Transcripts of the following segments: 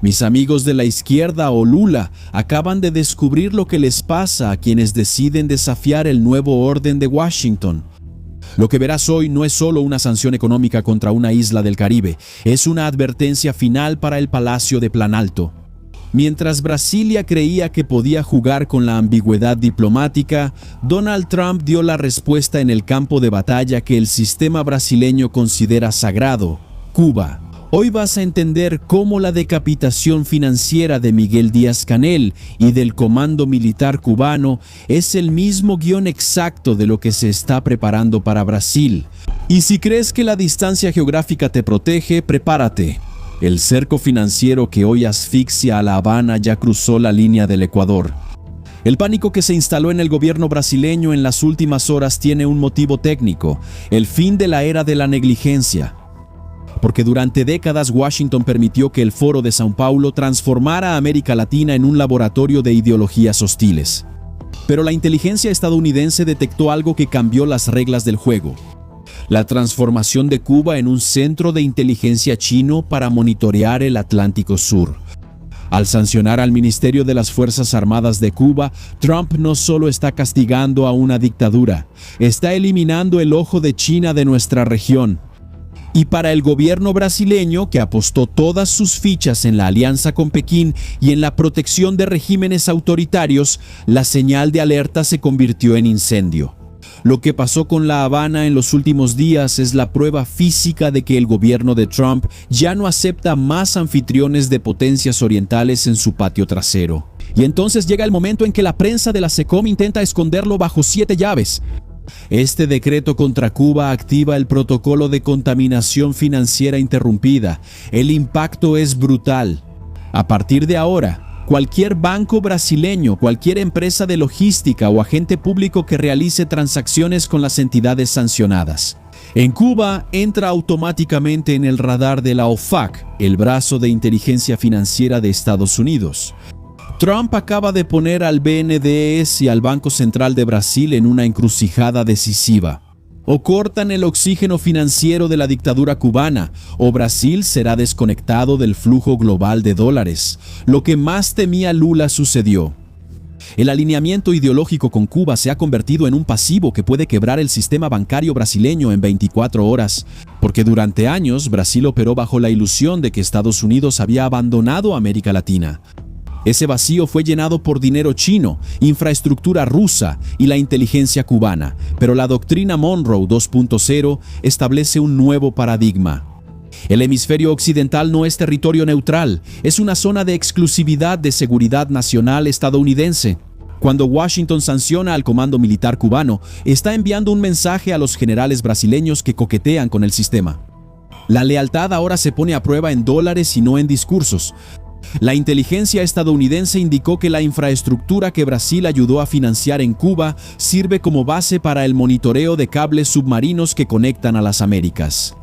Mis amigos de la izquierda o Lula acaban de descubrir lo que les pasa a quienes deciden desafiar el nuevo orden de Washington. Lo que verás hoy no es solo una sanción económica contra una isla del Caribe, es una advertencia final para el Palacio de Planalto. Mientras Brasilia creía que podía jugar con la ambigüedad diplomática, Donald Trump dio la respuesta en el campo de batalla que el sistema brasileño considera sagrado: Cuba. Hoy vas a entender cómo la decapitación financiera de Miguel Díaz-Canel y del Comando Militar Cubano es el mismo guión exacto de lo que se está preparando para Brasil. Y si crees que la distancia geográfica te protege, prepárate. El cerco financiero que hoy asfixia a La Habana ya cruzó la línea del Ecuador. El pánico que se instaló en el gobierno brasileño en las últimas horas tiene un motivo técnico: el fin de la era de la negligencia. Porque durante décadas Washington permitió que el Foro de São Paulo transformara a América Latina en un laboratorio de ideologías hostiles. Pero la inteligencia estadounidense detectó algo que cambió las reglas del juego: la transformación de Cuba en un centro de inteligencia chino para monitorear el Atlántico Sur. Al sancionar al Ministerio de las Fuerzas Armadas de Cuba, Trump no solo está castigando a una dictadura, está eliminando el ojo de China de nuestra región. Y para el gobierno brasileño, que apostó todas sus fichas en la alianza con Pekín y en la protección de regímenes autoritarios, la señal de alerta se convirtió en incendio. Lo que pasó con La Habana en los últimos días es la prueba física de que el gobierno de Trump ya no acepta más anfitriones de potencias orientales en su patio trasero. Y entonces llega el momento en que la prensa de la SECOM intenta esconderlo bajo 7 llaves. Este decreto contra Cuba activa el protocolo de contaminación financiera interrumpida. El impacto es brutal. A partir de ahora, cualquier banco brasileño, cualquier empresa de logística o agente público que realice transacciones con las entidades sancionadas en Cuba entra automáticamente en el radar de la OFAC, el brazo de inteligencia financiera de Estados Unidos. Trump acaba de poner al BNDES y al Banco Central de Brasil en una encrucijada decisiva. O cortan el oxígeno financiero de la dictadura cubana, o Brasil será desconectado del flujo global de dólares. Lo que más temía Lula sucedió. El alineamiento ideológico con Cuba se ha convertido en un pasivo que puede quebrar el sistema bancario brasileño en 24 horas, porque durante años Brasil operó bajo la ilusión de que Estados Unidos había abandonado América Latina. Ese vacío fue llenado por dinero chino, infraestructura rusa y la inteligencia cubana, pero la doctrina Monroe 2.0 establece un nuevo paradigma. El hemisferio occidental no es territorio neutral, es una zona de exclusividad de seguridad nacional estadounidense. Cuando Washington sanciona al Comando Militar Cubano, está enviando un mensaje a los generales brasileños que coquetean con el sistema. La lealtad ahora se pone a prueba en dólares y no en discursos. La inteligencia estadounidense indicó que la infraestructura que Brasil ayudó a financiar en Cuba sirve como base para el monitoreo de cables submarinos que conectan a las Américas.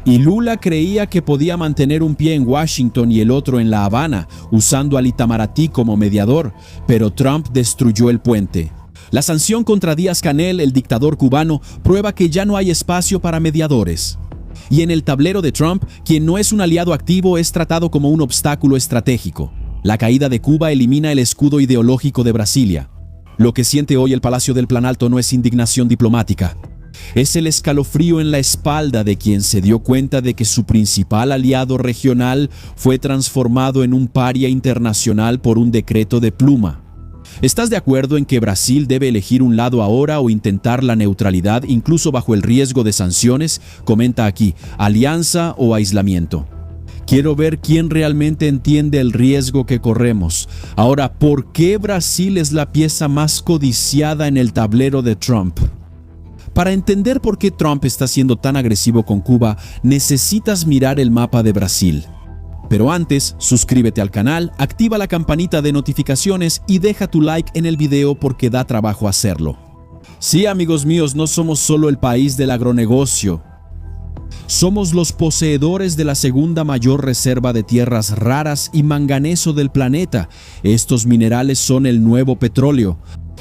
Y Lula creía que podía mantener un pie en Washington y el otro en La Habana, usando al Itamaraty como mediador, pero Trump destruyó el puente. La sanción contra Díaz-Canel, el dictador cubano, prueba que ya no hay espacio para mediadores. Y en el tablero de Trump, quien no es un aliado activo es tratado como un obstáculo estratégico. La caída de Cuba elimina el escudo ideológico de Brasilia. Lo que siente hoy el Palacio del Planalto no es indignación diplomática. Es el escalofrío en la espalda de quien se dio cuenta de que su principal aliado regional fue transformado en un paria internacional por un decreto de pluma. ¿Estás de acuerdo en que Brasil debe elegir un lado ahora o intentar la neutralidad, incluso bajo el riesgo de sanciones? Comenta aquí, alianza o aislamiento. Quiero ver quién realmente entiende el riesgo que corremos. Ahora, ¿por qué Brasil es la pieza más codiciada en el tablero de Trump? Para entender por qué Trump está siendo tan agresivo con Cuba, necesitas mirar el mapa de Brasil. Pero antes, suscríbete al canal, activa la campanita de notificaciones y deja tu like en el video porque da trabajo hacerlo. Sí, amigos míos, no somos solo el país del agronegocio. Somos los poseedores de la segunda mayor reserva de tierras raras y manganeso del planeta. Estos minerales son el nuevo petróleo.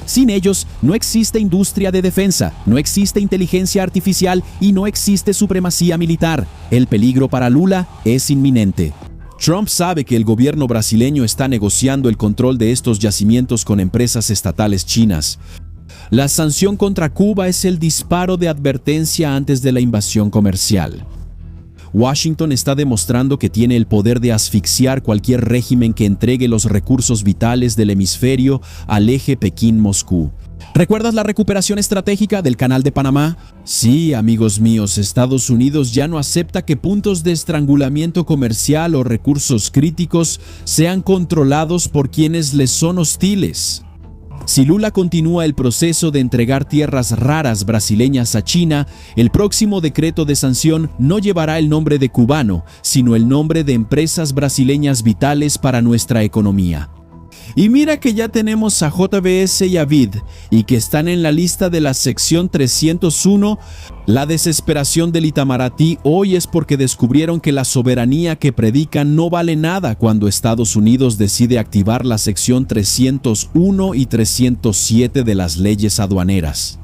Sin ellos, no existe industria de defensa, no existe inteligencia artificial y no existe supremacía militar. El peligro para Lula es inminente. Trump sabe que el gobierno brasileño está negociando el control de estos yacimientos con empresas estatales chinas. La sanción contra Cuba es el disparo de advertencia antes de la invasión comercial. Washington está demostrando que tiene el poder de asfixiar cualquier régimen que entregue los recursos vitales del hemisferio al eje Pekín-Moscú. ¿Recuerdas la recuperación estratégica del Canal de Panamá? Sí, amigos míos, Estados Unidos ya no acepta que puntos de estrangulamiento comercial o recursos críticos sean controlados por quienes les son hostiles. Si Lula continúa el proceso de entregar tierras raras brasileñas a China, el próximo decreto de sanción no llevará el nombre de cubano, sino el nombre de empresas brasileñas vitales para nuestra economía. Y mira que ya tenemos a JBS y a BID, y que están en la lista de la sección 301. La desesperación del Itamaraty hoy es porque descubrieron que la soberanía que predican no vale nada cuando Estados Unidos decide activar la sección 301 y 307 de las leyes aduaneras,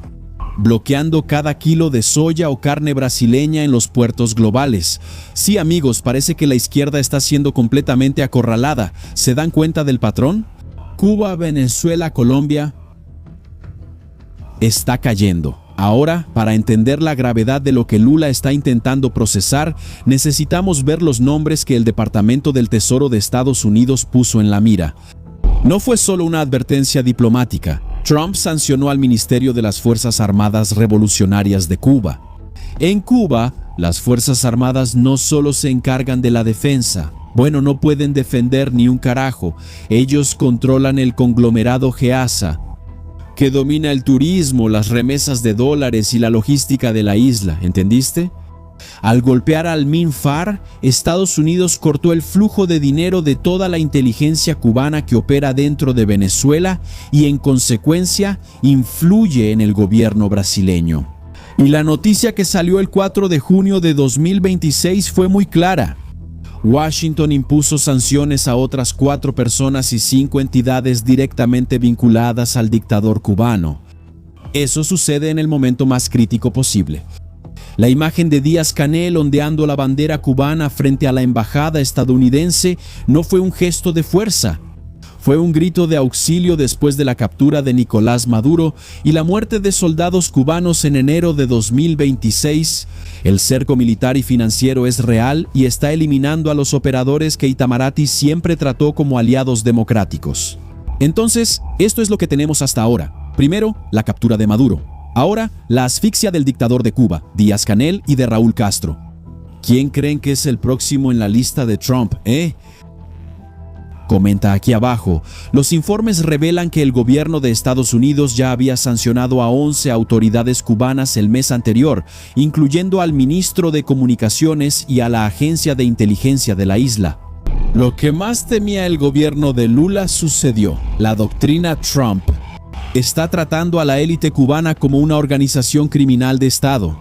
bloqueando cada kilo de soya o carne brasileña en los puertos globales. Sí, amigos, parece que la izquierda está siendo completamente acorralada. ¿Se dan cuenta del patrón? Cuba, Venezuela, Colombia está cayendo. Ahora, para entender la gravedad de lo que Lula está intentando procesar, necesitamos ver los nombres que el Departamento del Tesoro de Estados Unidos puso en la mira. No fue solo una advertencia diplomática. Trump sancionó al Ministerio de las Fuerzas Armadas Revolucionarias de Cuba. En Cuba, las Fuerzas Armadas no solo se encargan de la defensa. Bueno, no pueden defender ni un carajo. Ellos controlan el conglomerado GEASA, que domina el turismo, las remesas de dólares y la logística de la isla, ¿entendiste? Al golpear al MINFAR, Estados Unidos cortó el flujo de dinero de toda la inteligencia cubana que opera dentro de Venezuela y, en consecuencia, influye en el gobierno brasileño. Y la noticia que salió el 4 de junio de 2026 fue muy clara. Washington impuso sanciones a otras 4 personas y 5 entidades directamente vinculadas al dictador cubano. Eso sucede en el momento más crítico posible. La imagen de Díaz-Canel ondeando la bandera cubana frente a la embajada estadounidense no fue un gesto de fuerza. Fue un grito de auxilio después de la captura de Nicolás Maduro y la muerte de soldados cubanos en enero de 2026. El cerco militar y financiero es real y está eliminando a los operadores que Itamaraty siempre trató como aliados democráticos. Entonces, esto es lo que tenemos hasta ahora. Primero, la captura de Maduro. Ahora, la asfixia del dictador de Cuba, Díaz-Canel, y de Raúl Castro. ¿Quién creen que es el próximo en la lista de Trump, Comenta aquí abajo. Los informes revelan que el gobierno de Estados Unidos ya había sancionado a 11 autoridades cubanas el mes anterior, incluyendo al ministro de Comunicaciones y a la agencia de inteligencia de la isla. Lo que más temía el gobierno de Lula sucedió. La doctrina Trump está tratando a la élite cubana como una organización criminal de Estado.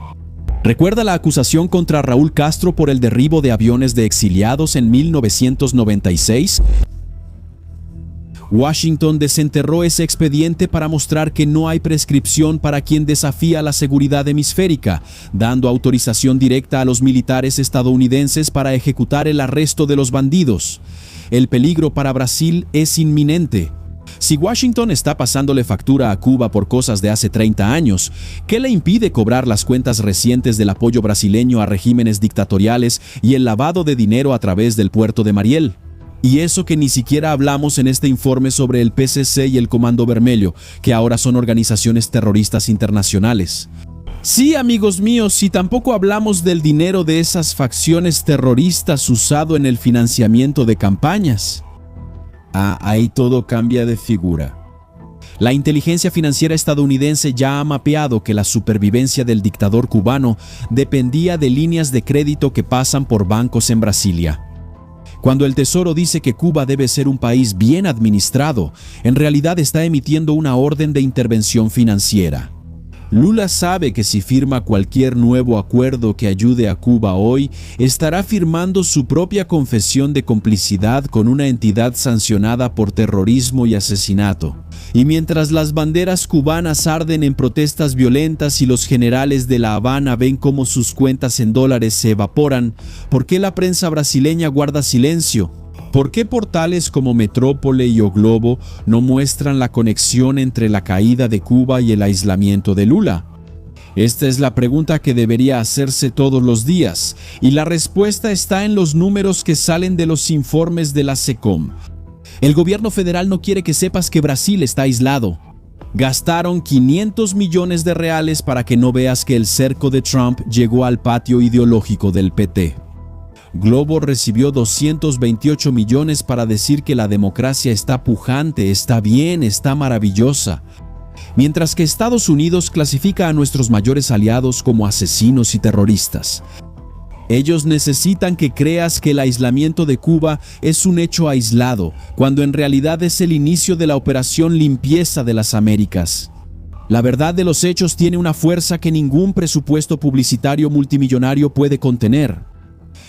¿Recuerda la acusación contra Raúl Castro por el derribo de aviones de exiliados en 1996? Washington desenterró ese expediente para mostrar que no hay prescripción para quien desafía la seguridad hemisférica, dando autorización directa a los militares estadounidenses para ejecutar el arresto de los bandidos. El peligro para Brasil es inminente. Si Washington está pasándole factura a Cuba por cosas de hace 30 años, ¿qué le impide cobrar las cuentas recientes del apoyo brasileño a regímenes dictatoriales y el lavado de dinero a través del puerto de Mariel? Y eso que ni siquiera hablamos en este informe sobre el PCC y el Comando Vermelho, que ahora son organizaciones terroristas internacionales. Sí, amigos míos, y tampoco hablamos del dinero de esas facciones terroristas usado en el financiamiento de campañas. Ahí todo cambia de figura. La inteligencia financiera estadounidense ya ha mapeado que la supervivencia del dictador cubano dependía de líneas de crédito que pasan por bancos en Brasilia. Cuando el Tesoro dice que Cuba debe ser un país bien administrado, en realidad está emitiendo una orden de intervención financiera. Lula sabe que si firma cualquier nuevo acuerdo que ayude a Cuba hoy, estará firmando su propia confesión de complicidad con una entidad sancionada por terrorismo y asesinato. Y mientras las banderas cubanas arden en protestas violentas y los generales de La Habana ven cómo sus cuentas en dólares se evaporan, ¿por qué la prensa brasileña guarda silencio? ¿Por qué portales como Metrópole y O Globo no muestran la conexión entre la caída de Cuba y el aislamiento de Lula? Esta es la pregunta que debería hacerse todos los días, y la respuesta está en los números que salen de los informes de la SECOM. El gobierno federal no quiere que sepas que Brasil está aislado. Gastaron 500 millones de reales para que no veas que el cerco de Trump llegó al patio ideológico del PT. Globo recibió 228 millones para decir que la democracia está pujante, está bien, está maravillosa. Mientras que Estados Unidos clasifica a nuestros mayores aliados como asesinos y terroristas. Ellos necesitan que creas que el aislamiento de Cuba es un hecho aislado, cuando en realidad es el inicio de la operación limpieza de las Américas. La verdad de los hechos tiene una fuerza que ningún presupuesto publicitario multimillonario puede contener.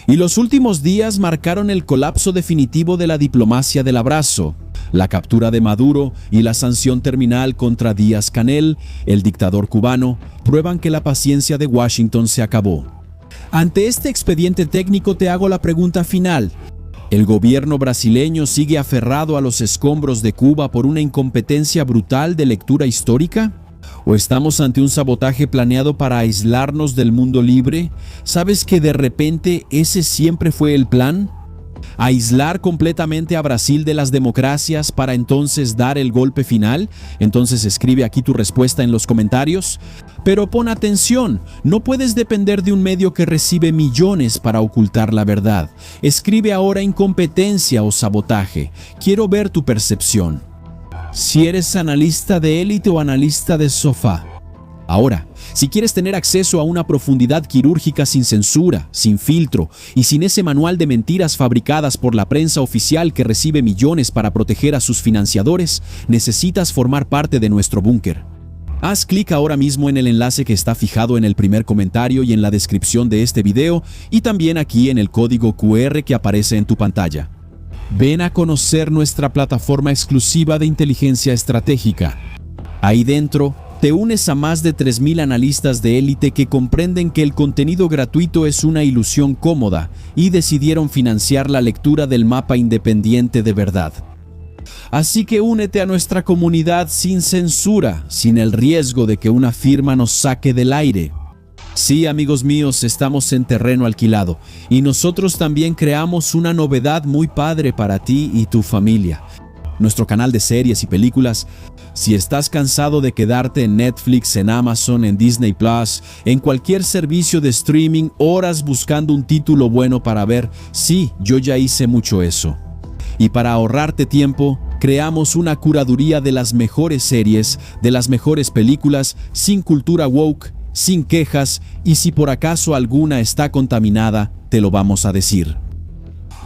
Y los últimos días marcaron el colapso definitivo de la diplomacia del abrazo. La captura de Maduro y la sanción terminal contra Díaz-Canel, el dictador cubano, prueban que la paciencia de Washington se acabó. Ante este expediente técnico te hago la pregunta final. ¿El gobierno brasileño sigue aferrado a los escombros de Cuba por una incompetencia brutal de lectura histórica? ¿O estamos ante un sabotaje planeado para aislarnos del mundo libre? ¿Sabes que de repente ese siempre fue el plan? ¿Aislar completamente a Brasil de las democracias para entonces dar el golpe final? Entonces escribe aquí tu respuesta en los comentarios. Pero pon atención, no puedes depender de un medio que recibe millones para ocultar la verdad. Escribe ahora incompetencia o sabotaje. Quiero ver tu percepción. Si eres analista de élite o analista de sofá. Ahora, si quieres tener acceso a una profundidad quirúrgica sin censura, sin filtro y sin ese manual de mentiras fabricadas por la prensa oficial que recibe millones para proteger a sus financiadores, necesitas formar parte de nuestro búnker. Haz clic ahora mismo en el enlace que está fijado en el primer comentario y en la descripción de este video y también aquí en el código QR que aparece en tu pantalla. Ven a conocer nuestra plataforma exclusiva de inteligencia estratégica. Ahí dentro, te unes a más de 3.000 analistas de élite que comprenden que el contenido gratuito es una ilusión cómoda y decidieron financiar la lectura del mapa independiente de verdad. Así que únete a nuestra comunidad sin censura, sin el riesgo de que una firma nos saque del aire. Sí, amigos míos, estamos en terreno alquilado y nosotros también creamos una novedad muy padre para ti y tu familia. Nuestro canal de series y películas. Si estás cansado de quedarte en Netflix, en Amazon, en Disney Plus, en cualquier servicio de streaming, horas buscando un título bueno para ver, sí, yo ya hice mucho eso. Y para ahorrarte tiempo, creamos una curaduría de las mejores series, de las mejores películas, sin cultura woke, sin quejas, y si por acaso alguna está contaminada, te lo vamos a decir.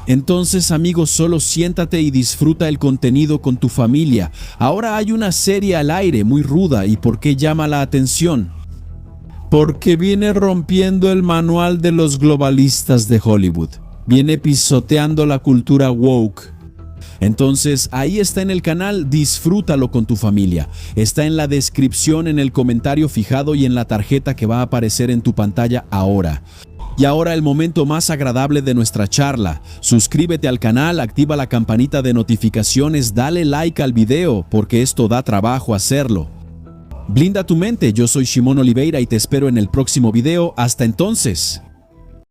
Entonces, amigos, solo siéntate y disfruta el contenido con tu familia. Ahora hay una serie al aire muy ruda. ¿Y por qué llama la atención? Porque viene rompiendo el manual de los globalistas de Hollywood. Viene pisoteando la cultura woke. Entonces, ahí está en el canal, disfrútalo con tu familia. Está en la descripción, en el comentario fijado y en la tarjeta que va a aparecer en tu pantalla ahora. Y ahora el momento más agradable de nuestra charla. Suscríbete al canal, activa la campanita de notificaciones, dale like al video, porque esto da trabajo hacerlo. Blinda tu mente, yo soy Shimon Oliveira y te espero en el próximo video. Hasta entonces.